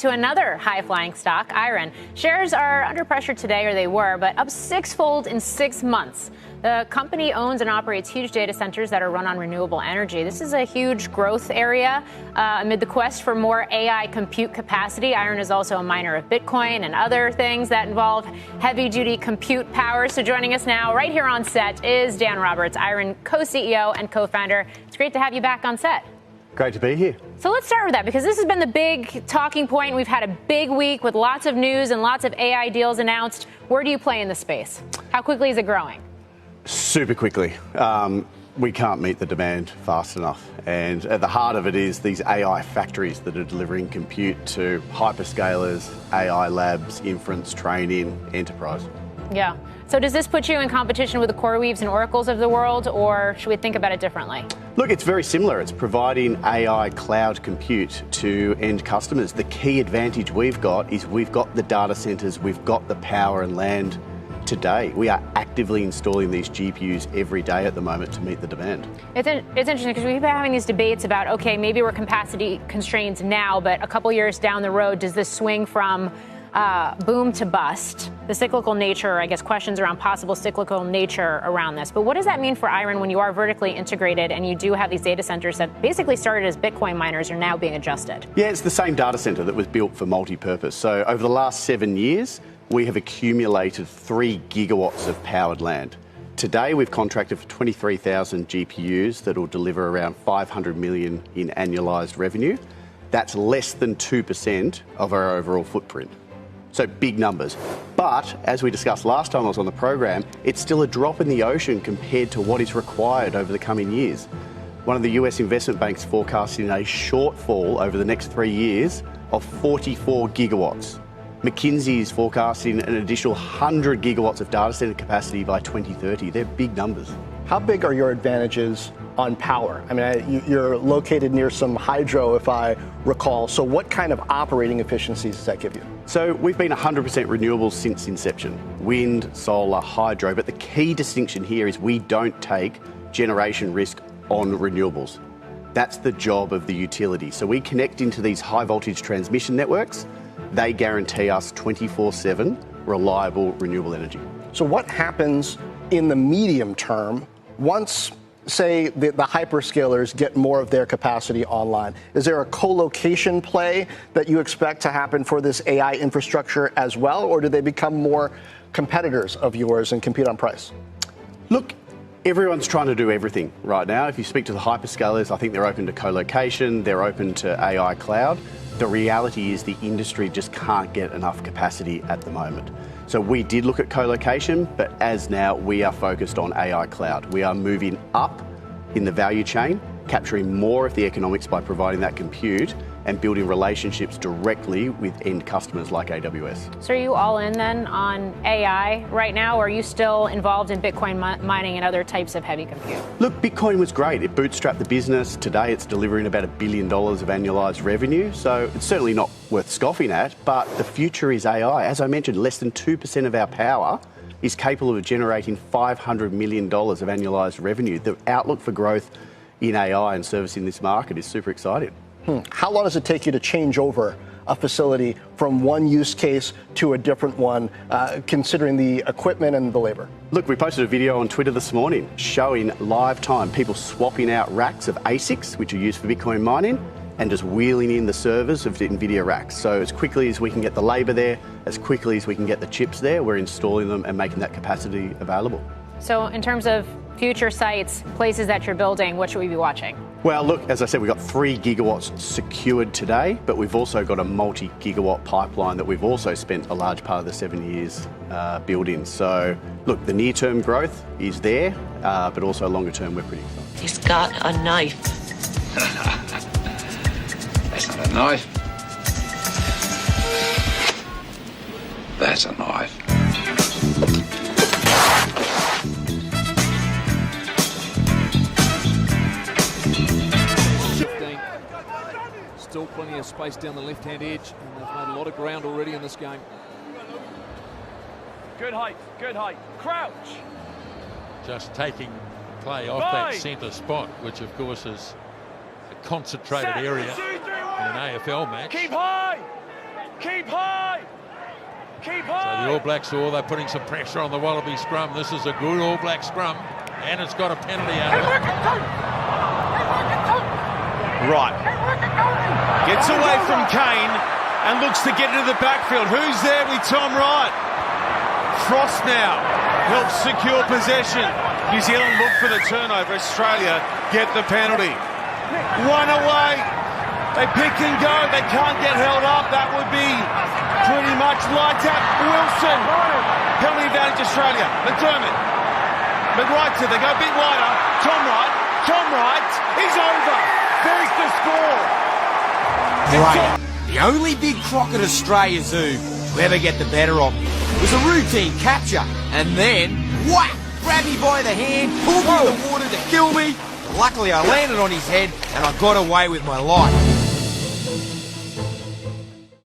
To another high-flying stock, IREN. Shares are under pressure today, or they were, but up sixfold in 6 months. The company owns and operates huge data centers that are run on renewable energy. This is a huge growth area amid the quest for more AI compute capacity. IREN is also a miner of Bitcoin and other things that involve heavy-duty compute power. So joining us now, right here on set, is Dan Roberts, IREN co-CEO and co-founder. It's great to have you back on set. Great to be here. So let's start with that, because this has been the big talking point. We've had a big week with lots of news and lots of AI deals announced. Where do you play in the space? How quickly is it growing? Super quickly. We can't meet the demand fast enough. And at the heart of it is these AI factories that are delivering compute to hyperscalers, AI labs, inference, training, enterprise. Yeah. So does this put you in competition with the CRWs and Oracles of the world, or should we think about it differently? Look, it's very similar. It's providing AI cloud compute to end customers. The key advantage we've got is we've got the data centers, we've got the power and land today. We are actively installing these GPUs every day at the moment to meet the demand. It's interesting because we've been having these debates about, okay, maybe we're capacity constrained now, but a couple years down the road, does this swing from boom to bust? The cyclical nature, I guess, questions around possible cyclical nature around this. But what does that mean for IREN when you are vertically integrated and you do have these data centers that basically started as Bitcoin miners are now being adjusted? Yeah, it's the same data center that was built for multi-purpose. So over the last 7 years, we have accumulated 3 gigawatts of powered land. Today, we've contracted for 23,000 GPUs that will deliver around 500 million in annualized revenue. That's less than 2% of our overall footprint. So big numbers. But as we discussed last time I was on the program, it's still a drop in the ocean compared to what is required over the coming years. One of the US investment banks forecasting a shortfall over the next 3 years of 44 gigawatts. McKinsey is forecasting an additional 100 gigawatts of data center capacity by 2030. They're big numbers. How big are your advantages on power? I mean, you're located near some hydro, if I recall. So what kind of operating efficiencies does that give you? So we've been 100% renewables since inception. Wind, solar, hydro. But the key distinction here is we don't take generation risk on renewables. That's the job of the utility. So we connect into these high voltage transmission networks. They guarantee us 24/7 reliable renewable energy. So what happens in the medium term once, say, the hyperscalers get more of their capacity online? Is there a co-location play that you expect to happen for this AI infrastructure as well, or do they become more competitors of yours and compete on price? Look, everyone's trying to do everything right now. If you speak to the hyperscalers, I think they're open to co-location, they're open to AI cloud. The reality is the industry just can't get enough capacity at the moment. So we did look at co-location, but as now we are focused on AI cloud. We are moving up in the value chain, capturing more of the economics by providing that compute and building relationships directly with end customers like AWS. So are you all in then on AI right now, or are you still involved in Bitcoin mining and other types of heavy compute? Look, Bitcoin was great. It bootstrapped the business. Today it's delivering about $1 billion of annualized revenue. So it's certainly not worth scoffing at, but the future is AI. As I mentioned, less than 2% of our power is capable of generating $500 million of annualized revenue. The outlook for growth in AI and servicing this market is super exciting. How long does it take you to change over a facility from one use case to a different one, considering the equipment and the labor? Look, we posted a video on Twitter this morning showing live time people swapping out racks of ASICs, which are used for Bitcoin mining, and just wheeling in the servers of the NVIDIA racks. So as quickly as we can get the labor there, as quickly as we can get the chips there, we're installing them and making that capacity available. So in terms of future sites, places that you're building, what should we be watching? Well, look, as I said, we've got 3 gigawatts secured today, but we've also got a multi-gigawatt pipeline that we've also spent a large part of the 7 years building. So, look, the near-term growth is there, but also longer term, we're pretty excited. He's got a knife. That's not a knife. That's a knife. Still plenty of space down the left-hand edge, and they've made a lot of ground already in this game. Good height, crouch. Just taking play off that centre spot, which of course is a concentrated area in an AFL match. Keep high. The All Blacks saw they're putting some pressure on the Wallaby scrum. This is a good All Black scrum, and it's got a penalty out of it. Right. Gets away from Kane and looks to get into the backfield. Who's there with Tom Wright? Frost now helps secure possession. New Zealand look for the turnover. Australia get the penalty. One away. They pick and go. They can't get held up. That would be pretty much lights out. Wilson. Penalty advantage Australia. McDermott. McWrightson. They go a bit wider. Tom Wright. Tom Wright is over. There's the score. Right. The only big croc at Australia Zoo to ever get the better of me was a routine capture. And then, whack! Grabbed me by the hand, pulled me in the water to kill me. Luckily, I landed on his head and I got away with my life.